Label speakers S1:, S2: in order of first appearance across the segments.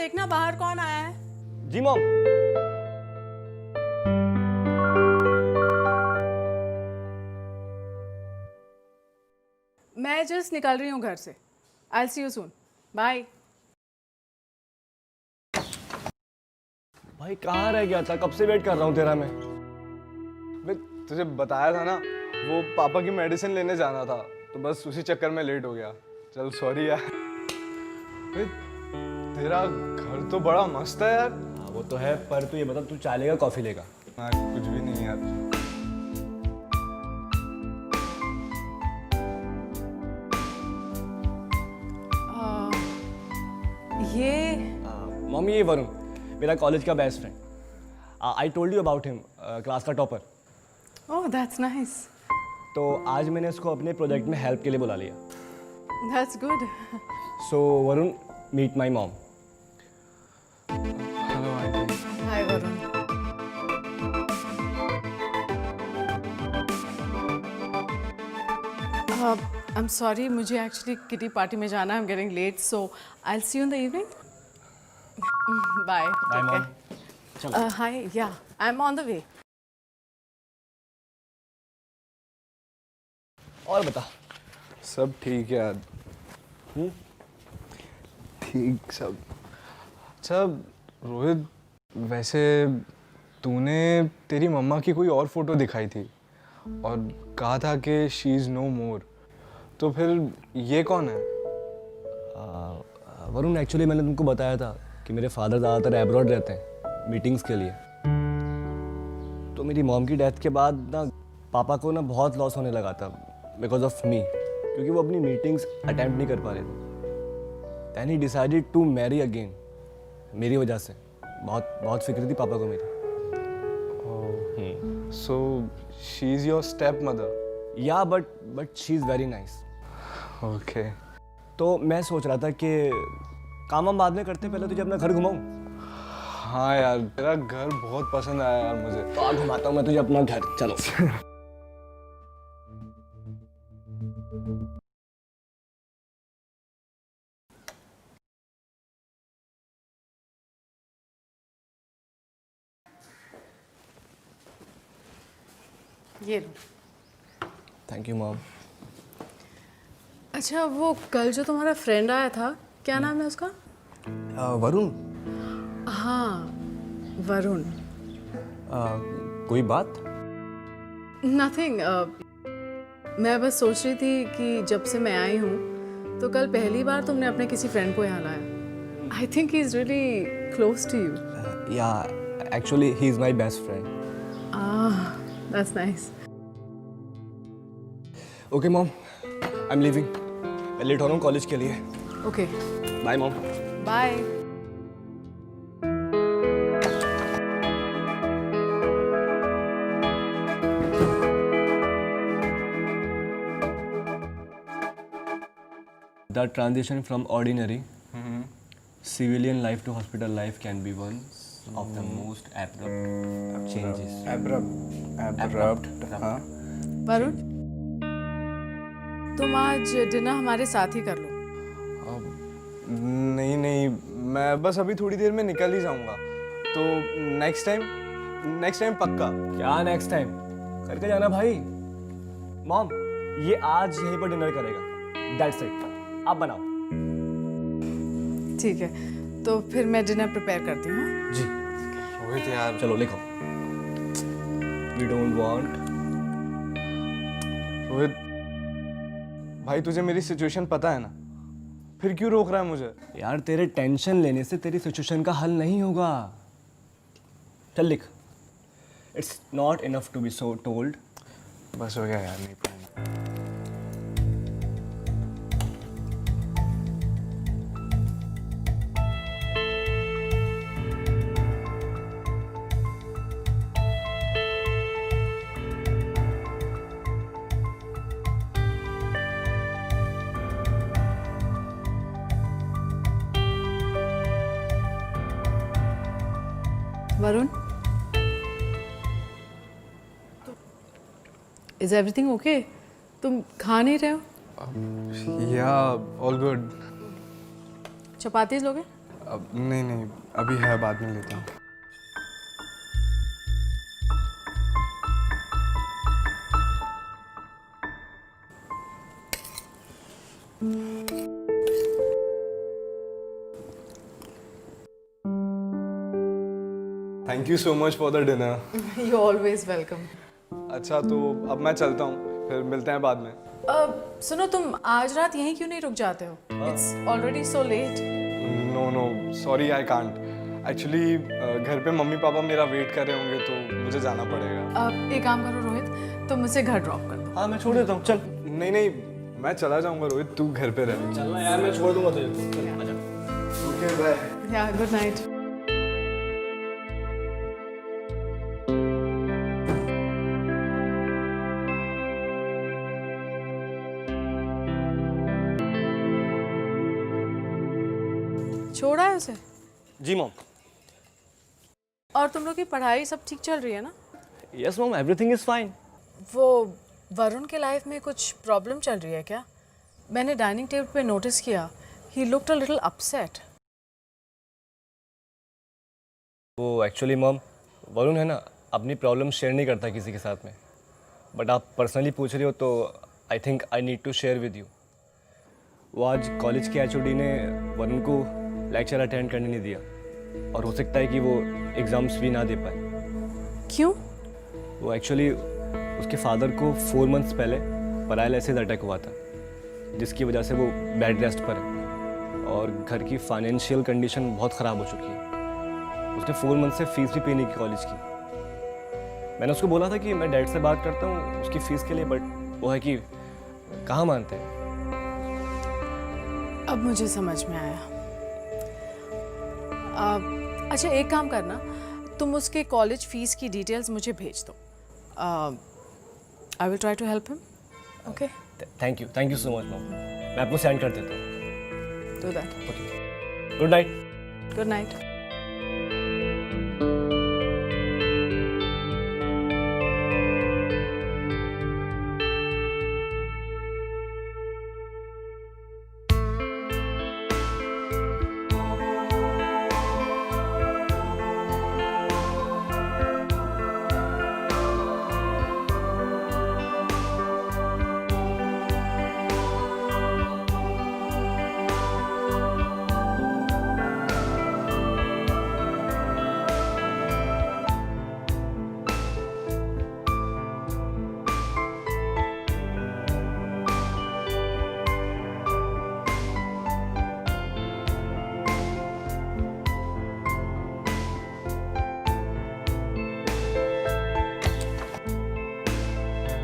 S1: देखना बाहर कौन आया है।
S2: जी मॉम।
S1: मैं जस्ट निकल रही हूँ घर से। आई सी यू सून। बाय।
S2: भाई कहाँ रह गया था, कब से वेट कर रहा हूँ तेरा मैं।
S3: तुझे बताया था ना, वो पापा की मेडिसिन लेने जाना था, तो बस उसी चक्कर में लेट हो गया। चल सॉरी यार। बे, तेरा घर तो बड़ा मस्त है यार।
S2: हाँ वो तो है, पर तू ये बता तू चाय लेगा कॉफी लेगा?
S3: हाँ, कुछ भी नहीं यार।
S1: ये
S2: मॉम ये वरुण, मेरा कॉलेज का best friend. I told you about him, class का टॉपर।
S1: Oh that's nice.
S2: तो आज मैंने इसको अपने प्रोजेक्ट में हेल्प के लिए बुला लिया।
S1: That's good.
S2: So Varun, meet my mom.
S3: Hello aunty.
S1: Hi Varun. I am sorry, मुझे एक्चुअली किटी पार्टी में जाना है। I am getting late, so I will see you in the evening. Bye.
S2: Bye mom. चलो।
S1: Hi, yeah I am on the way.
S2: और बता।
S3: सब ठीक है यार। ठीक सब। अच्छा रोहित, वैसे तूने तेरी मम्मा की कोई और फोटो दिखाई थी और कहा था कि शी इज़ नो मोर, तो फिर ये कौन है?
S2: वरुण एक्चुअली मैंने तुमको बताया था कि मेरे फादर ज़्यादातर एब्रॉड रहते हैं मीटिंग्स के लिए। तो मेरी मॉम की डेथ के बाद ना पापा को ना बहुत लॉस होने लगा था बिकॉज ऑफ मी, क्योंकि वो अपनी मीटिंग्स अटेम्प्ट नहीं कर पा रहे थे। Then he decided to marry again, मेरी वजह से। बहुत बहुत फिक्र थी पापा को मेरी।
S3: So she is your step mother?
S2: Yeah but she is very nice.
S3: Okay.
S2: तो मैं सोच रहा था कि काम हम बाद में करते, पहले तुझे अपना घर घुमाऊँ।
S3: हाँ यार, तेरा घर बहुत पसंद आया यार मुझे।
S2: तो आ घुमाता हूँ मैं तुझे अपना घर, चलो।
S1: ये लो।
S2: Thank you mom.
S1: अच्छा, वो कल जो तुम्हारा फ्रेंड आया था, क्या नाम है उसका?
S2: वरुण।
S1: हाँ, वरुण।
S2: कोई बात?
S1: नथिंग। मैं बस सोच रही थी कि जब से मैं आई हूँ तो कल पहली बार तुमने अपने किसी फ्रेंड को यहाँ लाया। I think he is really close to you.
S2: Yeah actually he is my best friend.
S1: That's nice.
S2: Okay mom, I am leaving. मैं लेट हो रहा हूँ कॉलेज के लिए।
S1: Okay,
S2: bye mom.
S1: Bye.
S2: The transition from ordinary civilian life to hospital life can be one of the most abrupt changes.
S3: Abrupt. हाँ।
S1: वरुण, तुम आज डिनर हमारे साथ ही कर लो।
S3: नहीं नहीं, मैं बस अभी थोड़ी देर में निकल ही जाऊंगा, तो नेक्स्ट टाइम पक्का।
S2: क्या नेक्स्ट टाइम? करके जाना भाई। मॉम, ये आज यहीं पर डिनर करेगा। That's it. आप बनाओ।
S1: ठीक है, तो फिर मैं डिनर प्रिपेयर करती हूँ। हाँ?
S2: जी।
S3: रोहित यार,
S2: चलो लिखो। We don't want।
S3: रोहित भाई, तुझे मेरी सिचुएशन पता है ना, फिर क्यों रोक रहा है मुझे?
S2: यार तेरे टेंशन लेने से तेरी सिचुएशन का हल नहीं होगा। चल लिख। It's not enough to be so told.
S3: बस हो गया यार, नहीं पढ़ना।
S1: Varun, is everything okay? तुम खा नहीं रहे हो?
S3: या ऑल गुड।
S1: चपातीज लोगे?
S3: अब नहीं नहीं, अभी है, बाद में लेता हूँ। Thank you so much for the dinner.
S1: You always welcome.
S3: अच्छा तो अब मैं चलता हूँ, फिर मिलते हैं बाद में।
S1: सुनो, तुम आज रात यहीं क्यों नहीं रुक जाते हो? It's already so late.
S3: No no, sorry I can't. Actually घर पे मम्मी पापा मेरा वेट कर रहे होंगे तो मुझे जाना पड़ेगा।
S1: एक काम करो रोहित, तुम मुझे घर ड्रॉप कर दो।
S2: हाँ मैं छोड़ देता हूँ, चल।
S3: नहीं नहीं, मैं चला जाऊंगा रोहित, तू घर पे रह।
S2: चलना यार, मैं छोड़ दूंगा तुझे। चल, आजा।
S3: Okay bye.
S1: Yeah good night. छोड़ा है उसे?
S2: जी मॉम।
S1: और तुम लोग की पढ़ाई सब ठीक चल रही है ना?
S2: Yes mom, everything is fine.
S1: वो वरुण के लाइफ में कुछ प्रॉब्लम चल रही है क्या? मैंने डाइनिंग टेबल पे नोटिस किया, he looked a little upset.
S2: वो एक्चुअली मॉम, वरुण है ना, अपनी प्रॉब्लम शेयर नहीं करता किसी के साथ में। बट आप पर्सनली पूछ रही हो तो I think I need to share with you. वो आज कॉलेज के एचओडी ने वरुण को लेक्चर अटेंड करने नहीं दिया, और हो सकता है कि वो एग्ज़ाम्स भी ना दे पाए।
S1: क्यों?
S2: वो एक्चुअली उसके फादर को 4 मंथ्स पहले पैरालिसिस अटैक हुआ था, जिसकी वजह से वो बेड रेस्ट पर है और घर की फाइनेंशियल कंडीशन बहुत ख़राब हो चुकी है। उसने 4 मंथ से फीस भी पे नहीं की कॉलेज की। मैंने उसको बोला था कि मैं डैड से बात करता हूँ उसकी फ़ीस के लिए, बट वो है कि कहाँ मानते हैं।
S1: अब मुझे समझ में आया। अच्छा एक काम करना, तुम उसके कॉलेज फीस की डिटेल्स मुझे भेज दो। I will try to help him. Okay,
S2: thank you so much mom. मैं आपको सेंड कर देता हूँ।
S1: Do that.
S2: Okay, good night.
S1: Good night.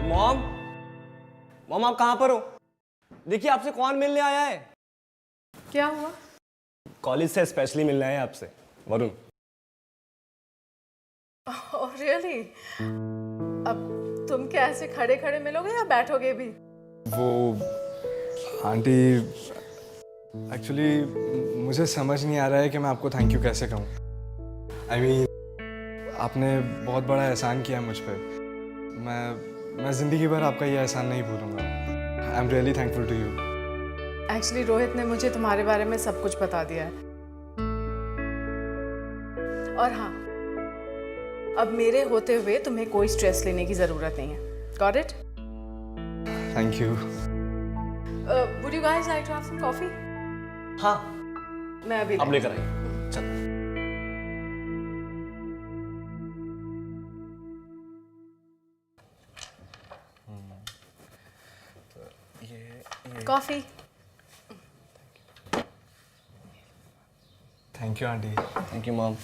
S2: Mom, mom आप कहाँ पर हो? देखिए आपसे कौन मिलने आया है।
S1: क्या हुआ?
S2: कॉलेज से स्पेशली मिलने आया है आपसे, वरुण।
S1: Oh really? अब तुम क्या ऐसे खड़े खड़े मिलोगे या बैठोगे भी?
S3: वो आंटी, एक्चुअली मुझे समझ नहीं आ रहा है कि मैं आपको थैंक यू कैसे कहूँ। आई मीन आपने बहुत बड़ा एहसान किया मुझ पर। मैं ज़िंदगी भर आपका ये एहसान नहीं भूलूंगा। I am really thankful to you.
S1: Actually Rohit ने मुझे तुम्हारे बारे में सब कुछ बता दिया है। और हाँ, अब मेरे होते हुए तुम्हें कोई स्ट्रेस लेने की जरूरत नहीं है। Got it?
S3: Thank you.
S1: Would you guys like to have some coffee?
S2: हाँ,
S1: मैं अभी
S2: आप लेकर आइए। चल।
S1: Coffee.
S3: Thank you aunty.
S2: Thank you mom.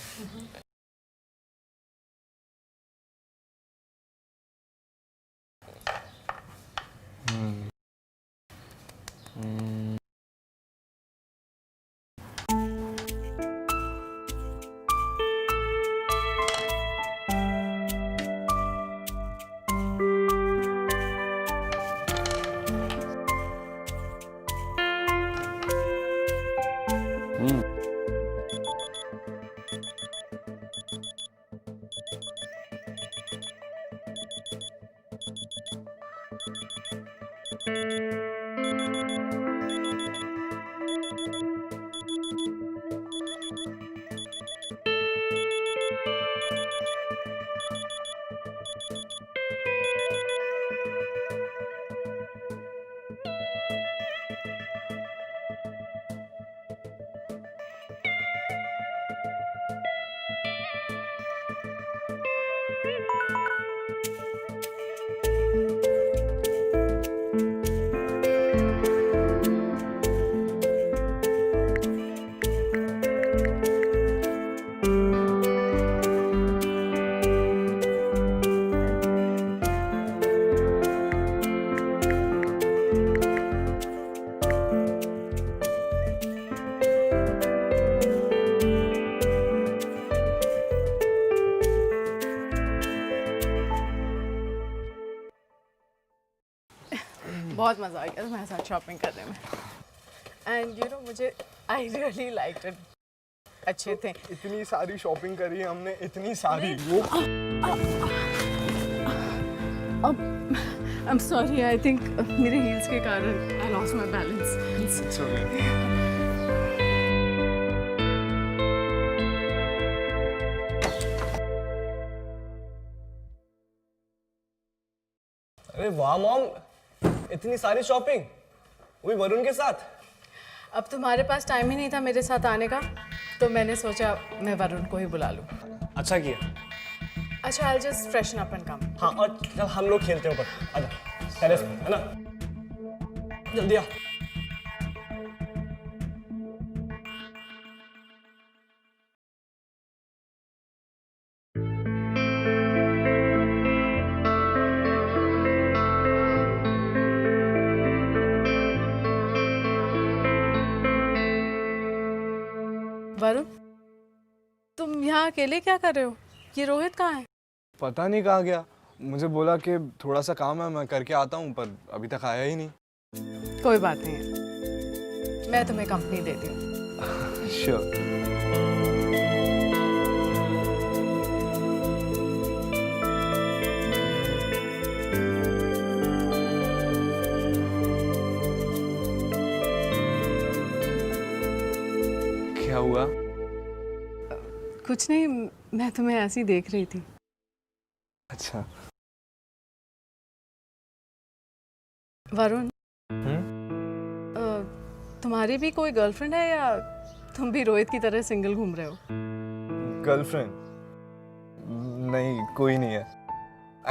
S1: बहुत मज़ा आ गया तुम्हारे साथ शॉपिंग करने में। एंड यू नो मुझे आई रियली लाइक इट, अच्छे थे।
S3: इतनी सारी शॉपिंग करी है हमने, इतनी सारी। वो
S1: अब आई एम सॉरी, आई थिंक मेरे हील्स के कारण I lost my balance.
S3: It's okay.
S2: अरे वाह मॉम, इतनी सारी शॉपिंग, वो भी वरुण के साथ।
S1: अब तुम्हारे पास टाइम ही नहीं था मेरे साथ आने का, तो मैंने सोचा मैं वरुण को ही बुला लूँ।
S2: अच्छा किया।
S1: अच्छा, I just freshen up and come.
S2: हाँ, और चल हम लोग खेलते हैं ऊपर, आजा टेरेस पे, है ना? जल्दी आ।
S1: वरुण, तुम यहाँ अकेले क्या कर रहे हो? ये रोहित कहाँ है?
S3: पता नहीं कहाँ गया, मुझे बोला कि थोड़ा सा काम है, मैं करके आता हूँ, पर अभी तक आया ही नहीं।
S1: कोई बात नहीं है, मैं तुम्हें कंपनी देती हूँ।
S3: श्योर। क्या हुआ?
S1: कुछ नहीं, मैं तुम्हें ऐसे ही देख रही थी।
S3: अच्छा।
S1: वरुण, तुम्हारी भी कोई गर्लफ्रेंड है या तुम भी रोहित की तरह सिंगल घूम रहे हो?
S3: गर्लफ्रेंड? नहीं, कोई नहीं है।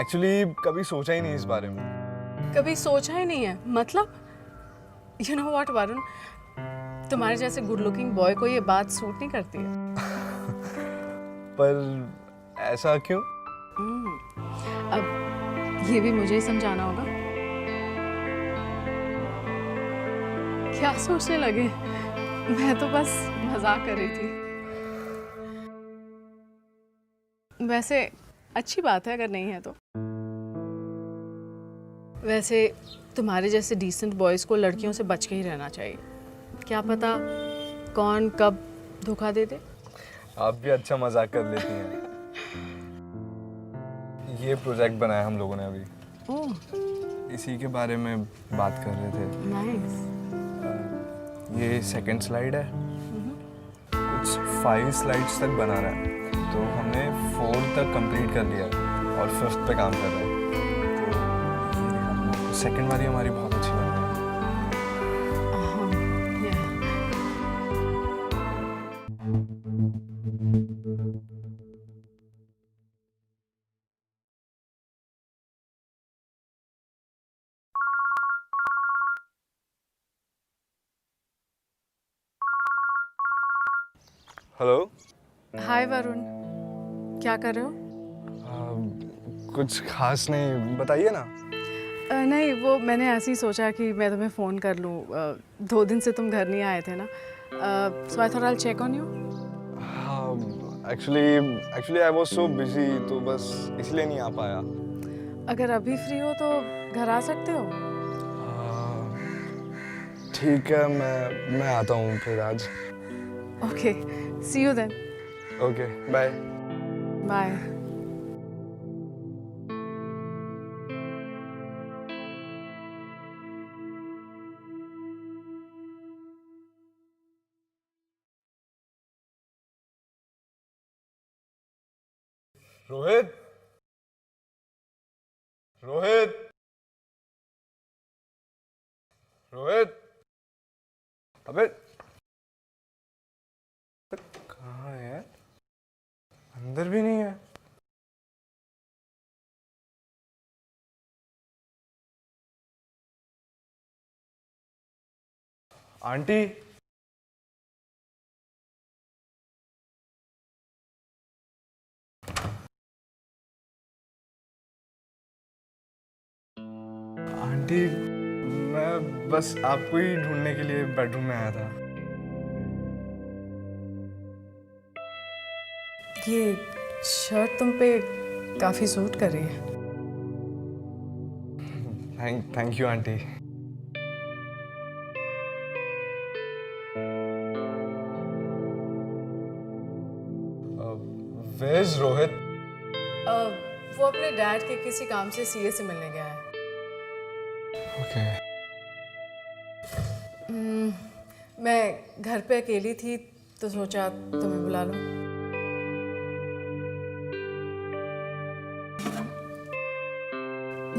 S3: एक्चुअली कभी सोचा ही नहीं इस बारे में।
S1: कभी सोचा ही नहीं है मतलब? यू नो व्हाट वरुण, तुम्हारे जैसे गुड लुकिंग बॉय को ये बात सूट नहीं करती है।
S3: पर ऐसा क्यों?
S1: अब ये भी मुझे ही समझाना होगा। क्या सोचने लगे? मैं तो बस मजाक कर रही थी। वैसे अच्छी बात है अगर नहीं है तो। वैसे तुम्हारे जैसे डिसेंट बॉयज को लड़कियों से बच के ही रहना चाहिए। क्या पता कौन कब धोखा दे दे।
S3: आप भी अच्छा मजाक कर लेती हैं। ये प्रोजेक्ट बनाया हम लोगों ने अभी,
S1: ओह
S3: इसी के बारे में बात कर रहे थे।
S1: नाइस।
S3: ये सेकंड स्लाइड है, कुछ 5 स्लाइड्स तक बना रहा है, तो हमने 4 तक कंप्लीट कर लिया है और 5th पे काम कर रहे हैं। तो सेकंड वाली हमारी बहुत अच्छी लग रही है। हेलो।
S1: हाय वरुण, क्या कर रहे हो?
S3: कुछ खास नहीं, बताइए ना।
S1: नहीं, वो मैंने ऐसे ही सोचा कि मैं तुम्हें फ़ोन कर लूँ। 2 दिन से तुम घर नहीं आए थे ना, so I thought I will check on you.
S3: Actually I was so busy, तो बस इसलिए नहीं आ पाया।
S1: अगर अभी फ्री हो तो घर आ सकते हो।
S3: ठीक है, मैं आता हूँ फिर आज।
S1: Okay, see you then.
S3: Okay, bye.
S1: Bye.
S3: Rohit, Rohit, Rohit, अबे कहाँ है यार? अंदर भी नहीं है। आंटी, आंटी, मैं बस आपको ही ढूंढने के लिए बेडरूम में आया था।
S1: ये शर्ट तुम पे काफ़ी सूट कर रही है।
S3: Thank you aunty. Is Rohit?
S1: वो अपने डैड के किसी काम से सीए से मिलने गया है।
S3: ओके।
S1: मैं घर पे अकेली थी तो सोचा तुम्हें बुला लूं।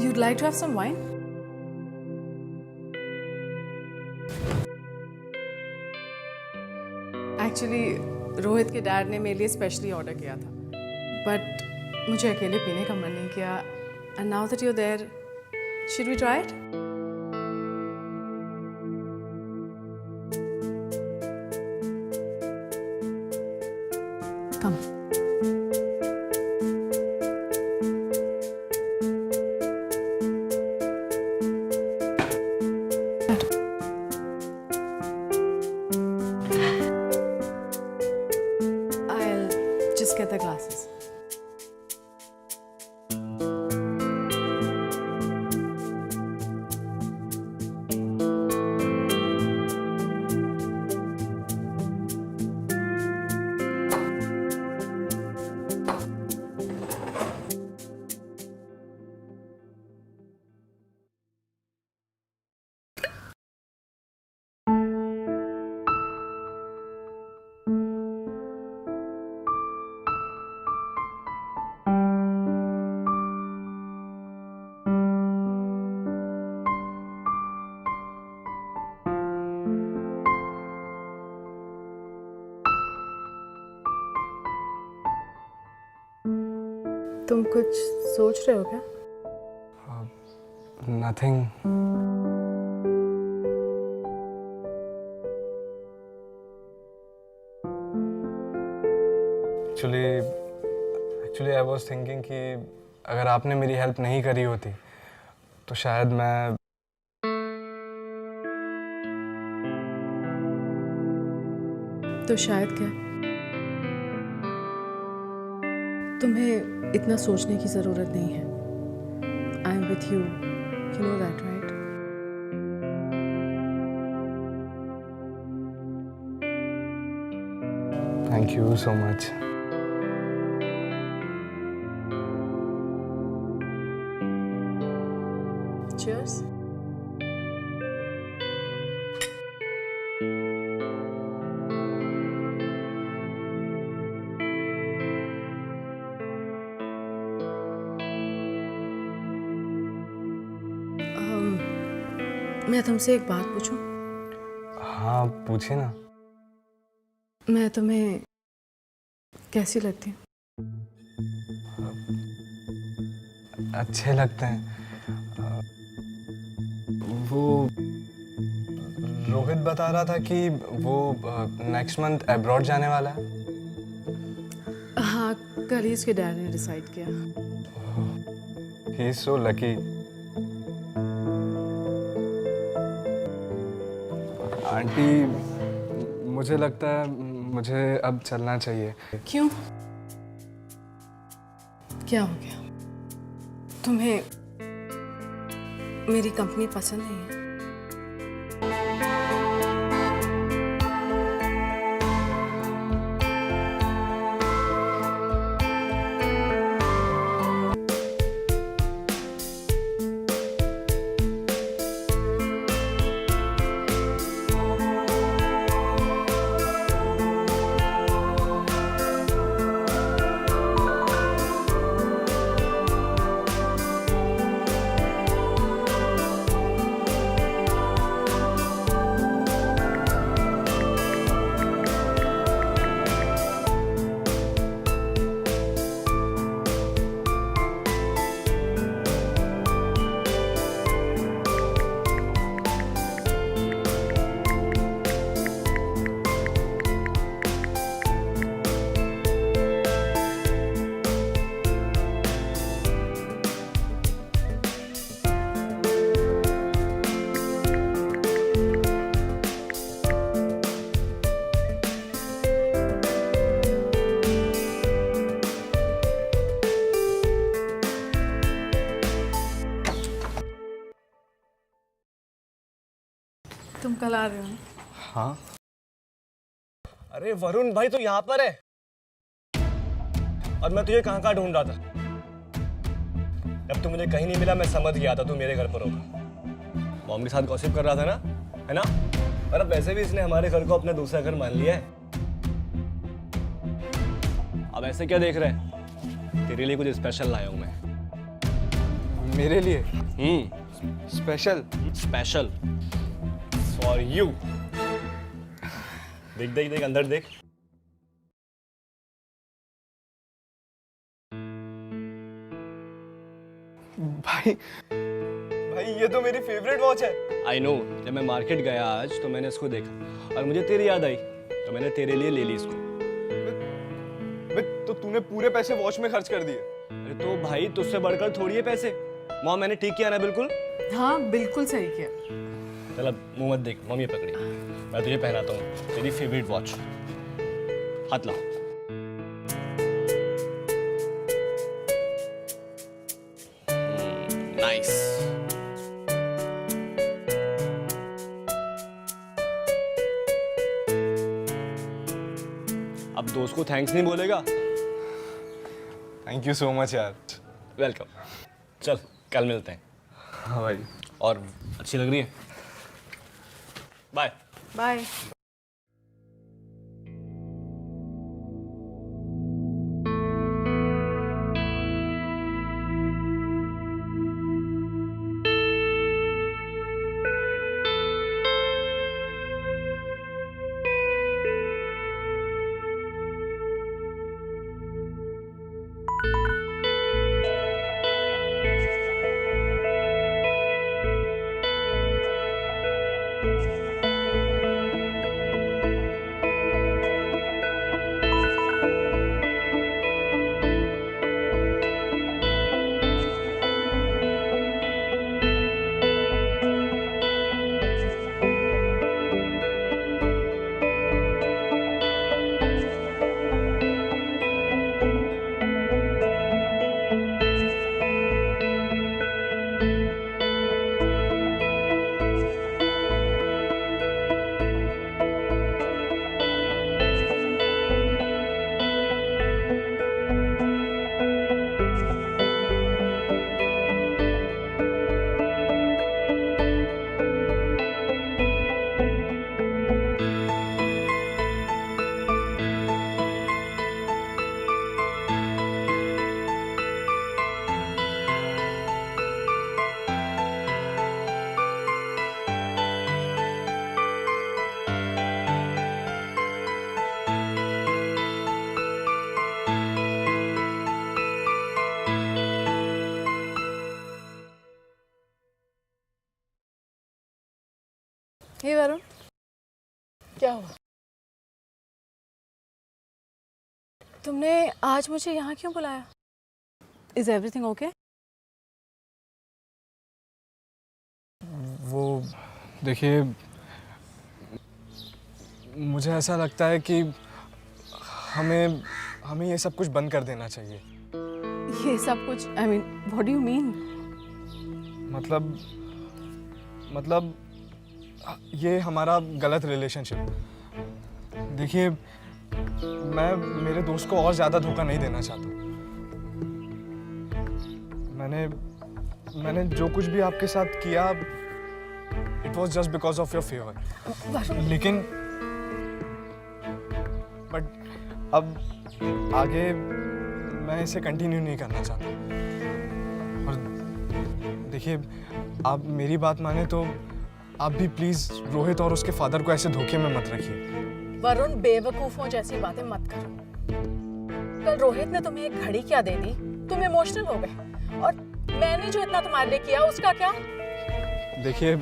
S1: You'd like to have some wine? Actually Rohit के डैड ने मेरे लिए स्पेशली ऑर्डर किया था, बट मुझे अकेले पीने का मन नहीं किया। And now that you are there, should we try it? Come. I'll just get the glasses. तुम कुछ सोच रहे हो क्या?
S3: Nothing. Actually I was thinking कि अगर आपने मेरी हेल्प नहीं करी होती तो शायद मैं
S1: तो शायद क्या? तुम्हें इतना सोचने की ज़रूरत नहीं है। I am with you, you know that right?
S3: Thank you so much.
S1: Cheers. मैं तुमसे एक बात पूछूं?
S3: हाँ पूछिए ना।
S1: मैं तुम्हें कैसी लगती हूँ?
S3: अच्छे लगते हैं। वो रोहित बता रहा था कि वो नेक्स्ट मंथ अब्रॉड जाने वाला है।
S1: हाँ, कल ही उसके डैड ने डिसाइड किया।
S3: He is so lucky. Aunty, मुझे लगता है मुझे अब चलना चाहिए।
S1: क्यों? क्या हो गया? तुम्हें मेरी कंपनी पसंद नहीं है? तुम कल आ रहे हो?
S3: हाँ।
S2: अरे वरुण भाई तो यहाँ पर है और मैं तुझे कहाँ ढूंढ रहा था। जब तू मुझे कहीं नहीं मिला मैं समझ गया था तू मेरे घर पर होगा। मॉम के साथ गॉसिप कर रहा था ना, है ना? और अब वैसे भी इसने हमारे घर को अपना दूसरा घर मान लिया है। अब ऐसे क्या देख रहे हैं? तेरे लिए कुछ स्पेशल लाया हूं मैं।
S3: मेरे लिए स्पेशल
S2: स्पेशल फॉर यू। देख देख देख अंदर देख।
S3: भाई ये तो मेरी फेवरेट वॉच है।
S2: आई नो, जब मैं मार्केट गया आज तो मैंने इसको देखा और मुझे तेरी याद आई तो मैंने तेरे लिए ले ली इसको।
S3: तो तूने पूरे पैसे वॉच में खर्च कर दिए?
S2: अरे तो भाई तुझसे बढ़कर थोड़ी है पैसे। मॉम मैंने ठीक किया ना बिल्कुल?
S1: हाँ बिल्कुल सही किया।
S2: चल अब मुंह मत देख, मम्मी पकड़ी। मैं तुझे पहनाता हूँ तेरी फेवरेट वॉच। हाथ ला। नाइस। अब दोस्त को थैंक्स नहीं बोलेगा?
S3: थैंक यू सो मच यार।
S2: वेलकम। चल कल मिलते हैं।
S3: हाँ भाई।
S2: और अच्छी लग रही है। Bye
S1: bye. हे वरुण, क्या हुआ? तुमने आज मुझे यहाँ क्यों बुलाया? Is everything okay?
S3: वो देखिए, मुझे ऐसा लगता है कि हमें ये सब कुछ बंद कर देना चाहिए।
S1: ये सब कुछ, I mean, what do you mean?
S3: मतलब ये हमारा गलत रिलेशनशिप। देखिए, मैं मेरे दोस्त को और ज़्यादा धोखा नहीं देना चाहता। मैंने जो कुछ भी आपके साथ किया, it was just because of your favour. लेकिन बट अब आगे मैं इसे कंटिन्यू नहीं करना चाहता। और देखिए, आप मेरी बात माने तो आप भी प्लीज रोहित और उसके फादर को ऐसे धोखे में मत रखिए।
S1: वरुण, बेवकूफों जैसी बातें मत करो। कल रोहित ने तुम्हें एक घड़ी क्या दे दी, तुम इमोशनल हो गए, और मैंने जो इतना तुम्हारे लिए किया उसका क्या?
S3: देखिए,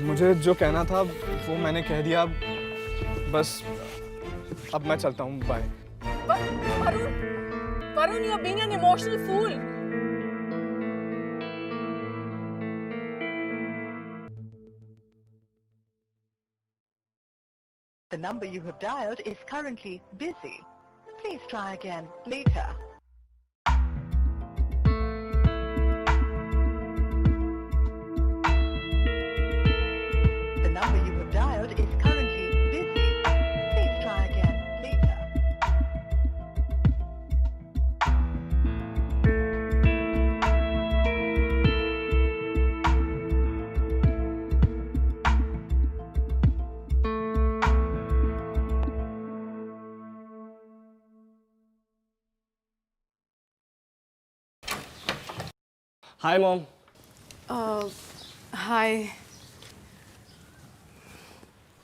S3: मुझे जो कहना था वो मैंने कह दिया। बस अब मैं चलता हूँ। Bye.
S1: Varun, you are being an emotional fool.
S4: The number you have dialed is currently busy. Please try again later. The number you have dialed is currently busy. Please try again later.
S2: Hi mom.
S1: Hi.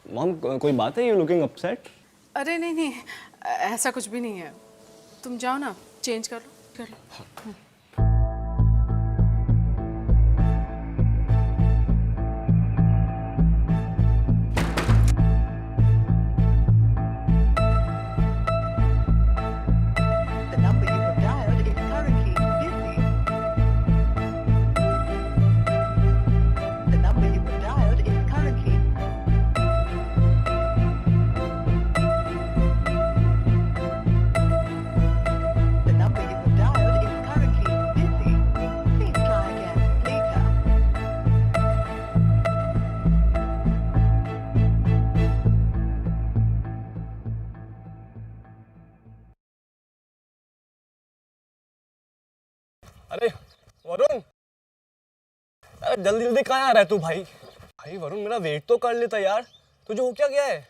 S2: Mom कोई बात है? You looking upset.
S1: अरे नहीं नहीं, ऐसा कुछ भी नहीं है। तुम जाओ ना, चेंज कर लो।
S4: The number you have dialed is currently busy. The number you have dialed is currently The number you have dialed is currently busy. Please try again later.
S2: अरे वरुण, अरे जल्दी जल्दी कहाँ आ रहा है तू भाई? भाई वरुण मेरा वेट तो कर लेता यार, तुझे हो क्या गया है?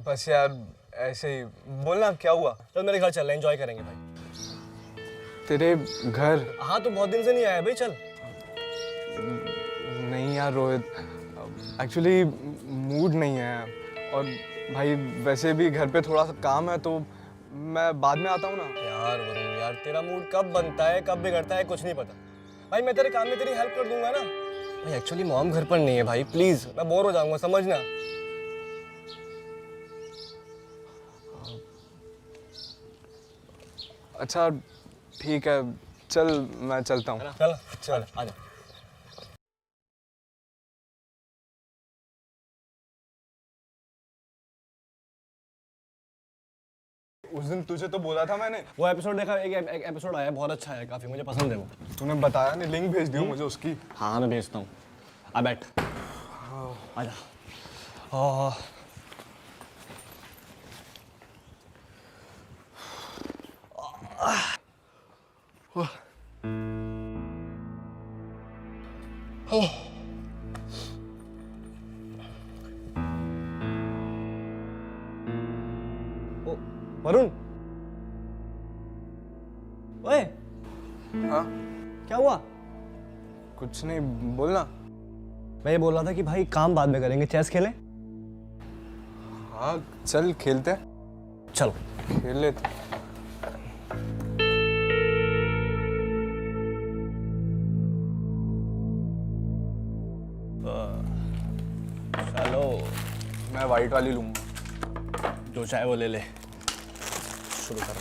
S3: बस यार ऐसे ही। बोलना क्या हुआ?
S2: चल मेरे घर चल, एंजॉय करेंगे भाई।
S3: तेरे घर?
S2: हाँ तो बहुत दिन से नहीं आया भाई, चल।
S3: नहीं यार रोहित, एक्चुअली मूड नहीं है। और भाई वैसे भी घर पे थोड़ा सा काम है, तो मैं बाद में आता हूँ ना।
S2: यार वरुण यार, तेरा मूड कब बनता है कब बिगड़ता है कुछ नहीं पता भाई। मैं तेरे काम में तेरी हेल्प कर दूंगा ना भाई। एक्चुअली मॉम घर पर नहीं है भाई, प्लीज मैं बोर हो जाऊंगा, समझना।
S3: अच्छा ठीक है, चल मैं चलता हूँ।
S2: चल चल आजा।
S3: उस दिन तुझे तो बोला था मैंने।
S2: वो एपिसोड देखा, एक एपिसोड आया, बहुत अच्छा है, काफी मुझे पसंद है वो।
S3: तूने बताया नहीं, लिंक भेज दियो मुझे उसकी।
S2: हाँ मैं भेजता हूँ, आ बैठ, आजा। ओ, वरुण, ओए
S3: हाँ
S2: क्या हुआ?
S3: कुछ नहीं, बोलना।
S2: मैं ये बोल रहा था कि भाई काम बाद में करेंगे, चेस खेलें?
S3: हाँ चल खेलते हैं,
S2: चलो।
S3: खेल लेते हैं।
S2: चलो,
S3: मैं वाइट वाली लूँगा।
S2: जो चाहे वो ले ले, शुरू करो।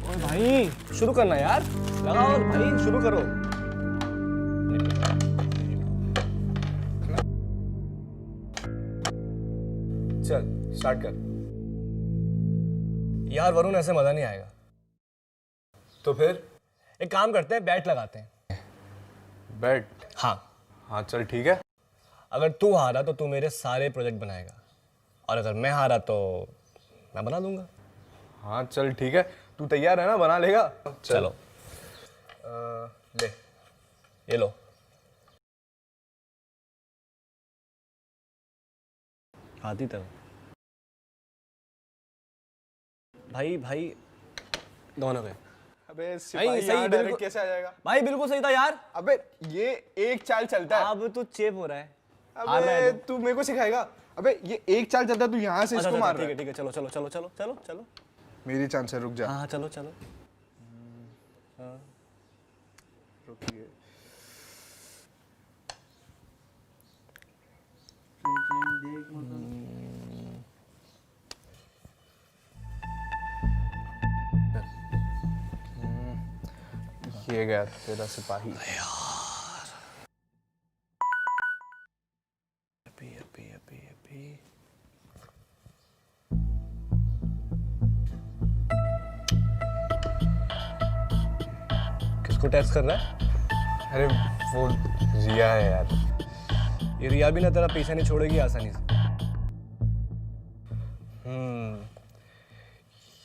S2: ओए भाई शुरू करना यार, लगाओ भाई, शुरू करो।
S3: चल स्टार्ट कर।
S2: यार वरुण ऐसे मजा नहीं आएगा।
S3: तो फिर
S2: एक काम करते हैं, बैट लगाते हैं।
S3: बैट?
S2: हाँ,
S3: हाँ चल ठीक है।
S2: अगर तू हारा तो तू मेरे सारे प्रोजेक्ट बनाएगा, और अगर मैं हारा तो मैं बना दूंगा।
S3: हाँ चल ठीक है, तू तैयार है ना, बना लेगा?
S2: चलो
S3: ले।
S2: ये लो। आती तरह भाई, भाई दोनों पे।
S3: अबे
S2: सही
S3: सही
S2: बिल्कुल।
S3: कैसे आ जाएगा?
S2: भाई बिल्कुल सही था यार।
S3: अबे ये एक चाल चलता है।
S2: अब तू चेप हो रहा है। हार रहा है
S3: अबे तू मेरे को सिखाएगा? अबे ये एक चाल चलता है, तू यहाँ से इसको मार रहा है।
S2: ठीक है, चलो चलो चलो चलो चलो चलो।
S3: मेरी चांस है, रुक जा।
S2: हाँ चलो चलो।
S3: रुकिए। ये गया तेरा सिपाही।
S2: अभी किसको टेस्ट कर रहा है?
S3: अरे वो रिया है यार।
S2: ये रिया भी ना तेरा पीछा नहीं छोड़ेगी आसानी से।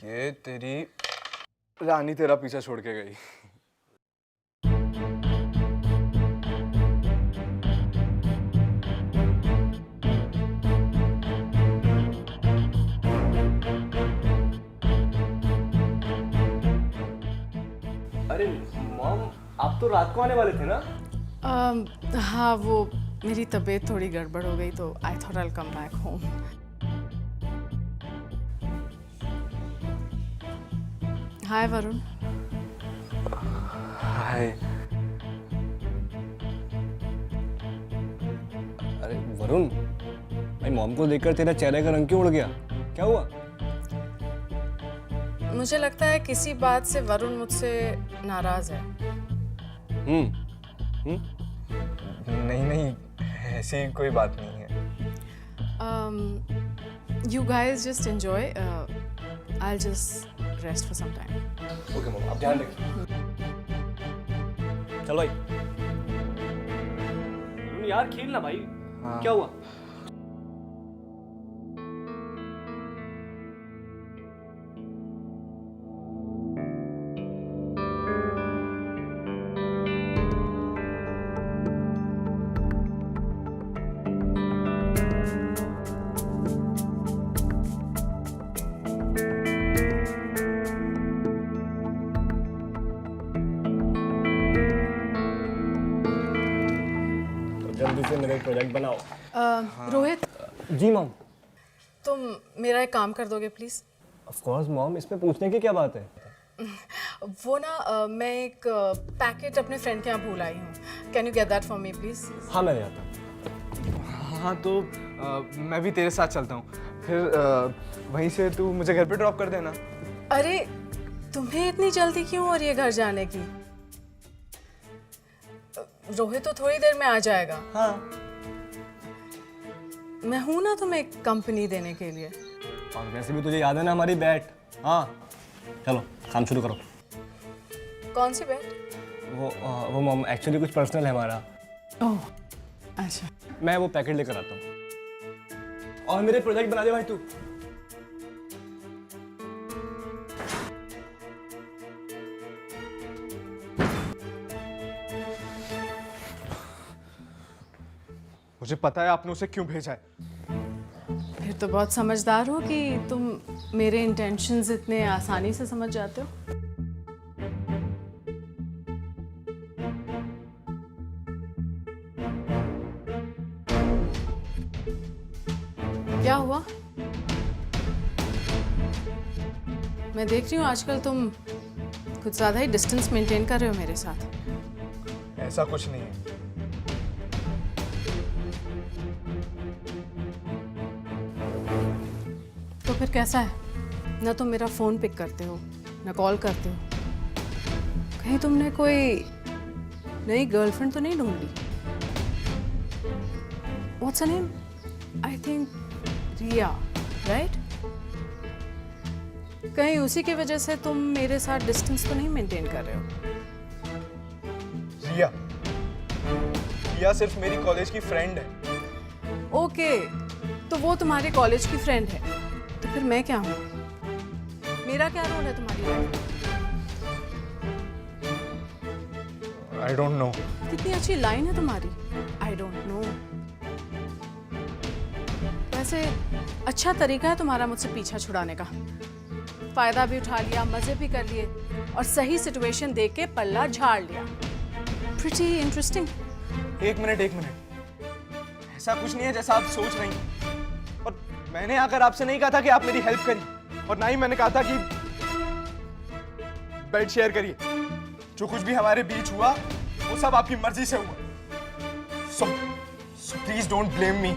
S3: ये तेरी रानी तेरा पीछा छोड़ के गई।
S2: आप तो रात को आने वाले थे ना?
S1: हाँ, वो मेरी तबीयत थोड़ी गड़बड़ हो गई तो I thought I will come back home. Hi Varun.
S3: Hi.
S2: अरे वरुण, भाई मॉम को देखकर तेरा चेहरे का रंग क्यों उड़ गया? क्या हुआ?
S1: मुझे लगता है किसी बात से वरुण मुझसे नाराज है।
S3: नहीं नहीं, ऐसी कोई बात नहीं है।
S1: You guys just enjoy. I'll just rest for some time.
S2: Okay mom, आप ध्यान रखिए। चलो भाई। वरुण यार खेल ना भाई।
S3: हाँ।
S2: क्या हुआ? जल्दी से मेरा प्रोजेक्ट बनाओ।
S1: रोहित,
S2: जी मॉम।
S1: तुम मेरा एक काम कर दोगे प्लीज?
S2: ऑफ कोर्स मॉम, इसमें पूछने की क्या बात है?
S1: वो ना मैं एक पैकेट अपने फ्रेंड के यहाँ भूल आई हूँ। Can you get that for me please?
S2: हाँ मैं ले आता हूँ।
S3: हाँ तो मैं भी तेरे साथ चलता हूँ, फिर वहीं से तू मुझे घर पे ड्रॉप कर देना।
S1: अरे तुम्हें इतनी जल्दी क्यों हो रही है घर जाने की? रोहित तो थोड़ी देर में आ जाएगा।
S2: हाँ।
S1: मैं हूं ना तुम्हें कंपनी देने के लिए।
S2: और वैसे भी तुझे याद है ना हमारी बैट? हाँ चलो काम शुरू करो।
S1: कौन सी बैट?
S2: वो मॉम एक्चुअली कुछ पर्सनल है हमारा।
S1: ओह अच्छा।
S2: मैं वो पैकेट लेकर आता हूँ। और मेरे प्रोजेक्ट बना दे भाई तू।
S3: मुझे पता है आपने उसे क्यों भेजा है।
S1: फिर तो बहुत समझदार हो कि तुम मेरे इंटेंशंस इतने आसानी से समझ जाते हो। क्या हुआ? मैं देख रही हूँ आजकल तुम कुछ ज्यादा ही डिस्टेंस मेंटेन कर रहे हो मेरे साथ।
S3: ऐसा कुछ नहीं है।
S1: तो फिर कैसा है? ना तुम मेरा फोन पिक करते हो, ना कॉल करते हो। कहीं तुमने कोई नई गर्लफ्रेंड तो नहीं ढूंढ ली? What's her name? I think Riya, right? कहीं उसी की वजह से तुम मेरे साथ डिस्टेंस तो नहीं मेंटेन कर रहे हो?
S3: रिया, रिया सिर्फ मेरी कॉलेज की फ्रेंड है।
S1: ओके, तो वो तुम्हारे कॉलेज की फ्रेंड है, तो फिर मैं क्या हूँ? मेरा क्या रोल है तुम्हारी लाइफ में?
S3: I don't know.
S1: कितनी अच्छी लाइन है तुम्हारी, आई डोंट नो। वैसे अच्छा तरीका है तुम्हारा मुझसे पीछा छुड़ाने का। फायदा भी उठा लिया, मजे भी कर लिए और सही सिचुएशन देख के पल्ला झाड़ लिया। Pretty interesting.
S3: एक मिनट, ऐसा कुछ नहीं है जैसा आप सोच रही हैं। और मैंने आकर आपसे नहीं कहा था कि आप मेरी हेल्प करिए, और ना ही मैंने कहा था कि बेड शेयर करिए। जो कुछ भी हमारे बीच हुआ वो सब आपकी मर्जी से हुआ। So please don't blame me.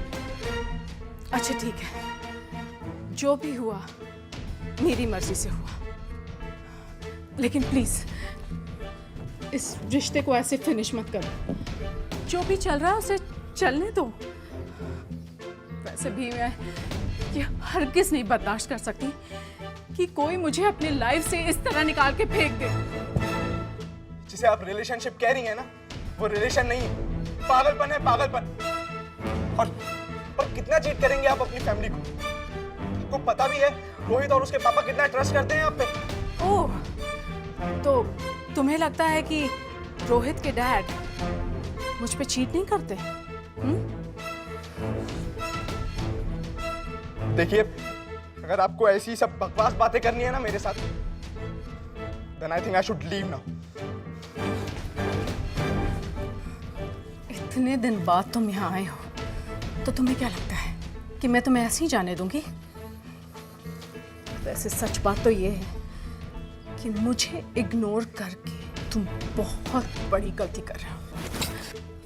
S1: अच्छा ठीक है, जो भी हुआ मेरी मर्जी से हुआ, लेकिन प्लीज इस रिश्ते को ऐसे फिनिश मत करो। जो भी चल रहा है उसे चलने दो। वैसे भी मैं ये हरगिज नहीं बर्दाश्त कर सकती कि कोई मुझे अपनी लाइफ से इस तरह निकाल के फेंक दे।
S3: जिसे आप रिलेशनशिप कह रही हैं ना, वो रिलेशन नहीं है, पागलपन है, पागलपन। और कितना चीट करेंगे आप अपनी फैमिली को? आपको पता भी है रोहित और उसके पापा कितना ट्रस्ट करते हैं आप पे।
S1: ओह, तो तुम्हें लगता है कि रोहित के डैड मुझ पे चीट नहीं करते?
S3: देखिए, अगर आपको ऐसी सब बकवास बातें करनी है ना मेरे साथ, then I think I should leave now.
S1: इतने दिन बाद तुम यहाँ आए हो तो तुम्हें क्या लगता है कि मैं तुम्हें ऐसे ही जाने दूंगी? वैसे सच बात तो ये है कि मुझे इग्नोर करके तुम बहुत बड़ी गलती कर रहे हो।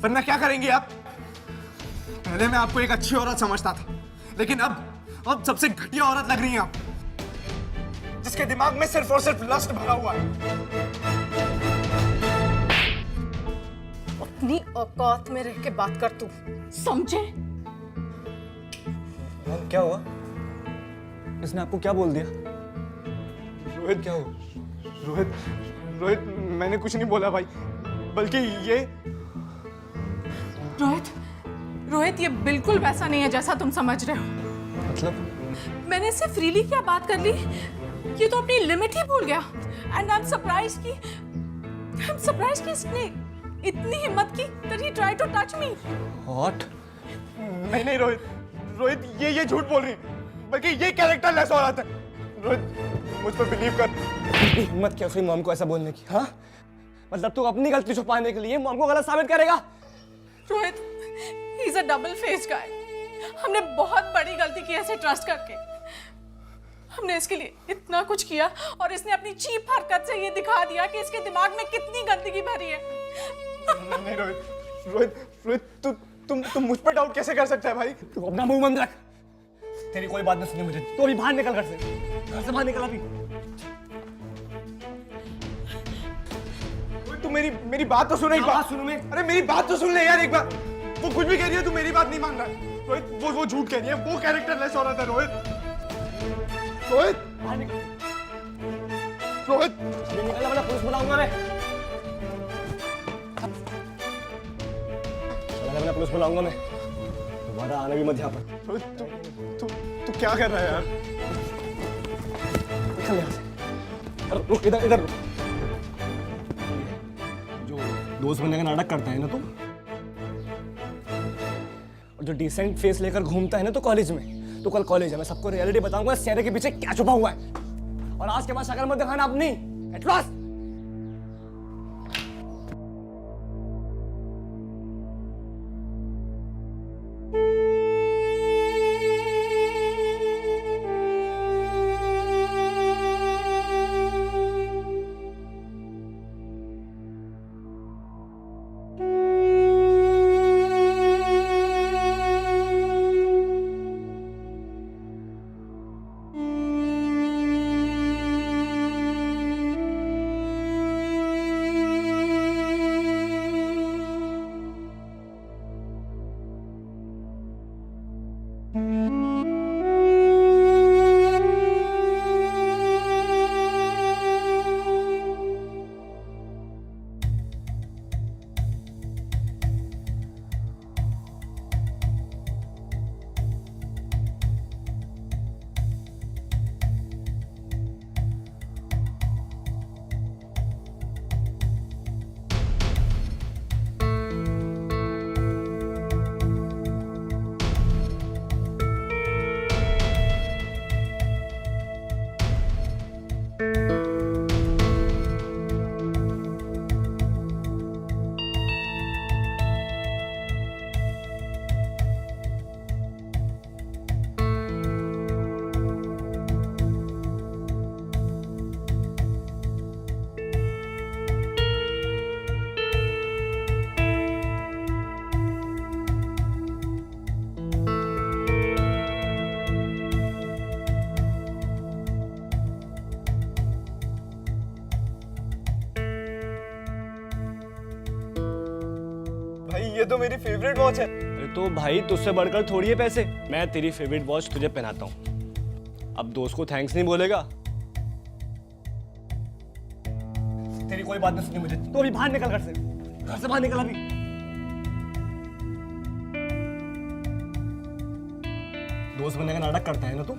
S5: वरना क्या करेंगी आप? पहले मैं आपको एक अच्छी औरत समझता था, लेकिन अब सबसे घटिया औरत लग रही हैं आप, जिसके दिमाग में सिर्फ और सिर्फ लस्ट भरा हुआ है।
S1: अपनी औकात में रह के बात कर तू, समझे?
S2: मॉम क्या हुआ? इसने आपको क्या बोल दिया?
S5: रोहित क्या हो? रोहित मैंने कुछ नहीं बोला भाई, बल्कि ये
S1: रोहित ये बिल्कुल वैसा नहीं है जैसा तुम समझ रहे हो।
S2: मतलब
S1: मैंने इससे फ्रीली क्या बात कर ली, ये तो अपनी लिमिट ही भूल गया। एंड आई एम सरप्राइज कि इसने इतनी हिम्मत की that he tried to touch me।
S2: What?
S5: नहीं रोहित ये झूठ बोल रही है, बल्कि ये कैरेक्टर लेस औरत है। रोहित मुझ पर बिलीव कर।
S2: हिम्मत क्या हुई मॉम को ऐसा बोलने की? हाँ, मतलब तू अपनी गलती छुपाने के लिए मॉम को गलत साबित करेगा?
S1: Rohit, he is a double faced guy। हमने बहुत बड़ी गलती की ऐसे ट्रस्ट करके। हमने इसके लिए इतना कुछ किया और इसने अपनी चीप हरकत से ये दिखा दिया कि इसके दिमाग में कितनी गंदगी भरी है।
S5: नहीं रोहित तुम मुझ पर डाउट कैसे कर सकता है भाई?
S2: तू अपना मुंह बंद रख। तेरी कोई बात नहीं सुनी मुझे। तू अभी बाहर निकल घर से बाहर निकल अभी।
S5: तू मेरी बात तो सुन एक बार।
S2: सुनू मैं।
S5: अरे मेरी बात तो सुन ले यार एक बार। वो कुछ भी कह रही है, तू मेरी बात नहीं मान रहा है। रोहित वो झूठ कह रही है, वो कैरेक्टर लेस औरत है। रोहित
S2: बाहर निकल।
S5: रोहित
S2: अभी निकल वरना पुलिस बुलाऊंगा मैं। मैं पुलिस बुलाऊंगा मैं। दोबारा आना भी मत यहाँ पर।
S5: रोहित तू क्या कर रहा है यार?
S2: निकल यहाँ से। अरे रुक, इधर रुक। जो दोस्त बनने का नाटक करता है ना तू, और जो डिसेंट फेस लेकर घूमता है ना तो कॉलेज में, तो कल कॉलेज है, मैं सबको रियलिटी बताऊंगा इस चेहरे के पीछे क्या छुपा हुआ है। और आज के बाद शक्ल मत दिखाना अपनी। At last.
S5: ये तो मेरी फेवरेट वॉच है।
S2: अरे तो भाई तुझसे बढ़कर थोड़ी है पैसे। मैं तेरी फेवरेट वॉच तुझे पहनाता हूँ। अब दोस्त को थैंक्स नहीं बोलेगा? तेरी कोई बात नहीं सुनी मुझे। तो अभी बाहर निकल घर से बाहर निकल अभी। दोस्त बनने का नाटक करता है ना तू।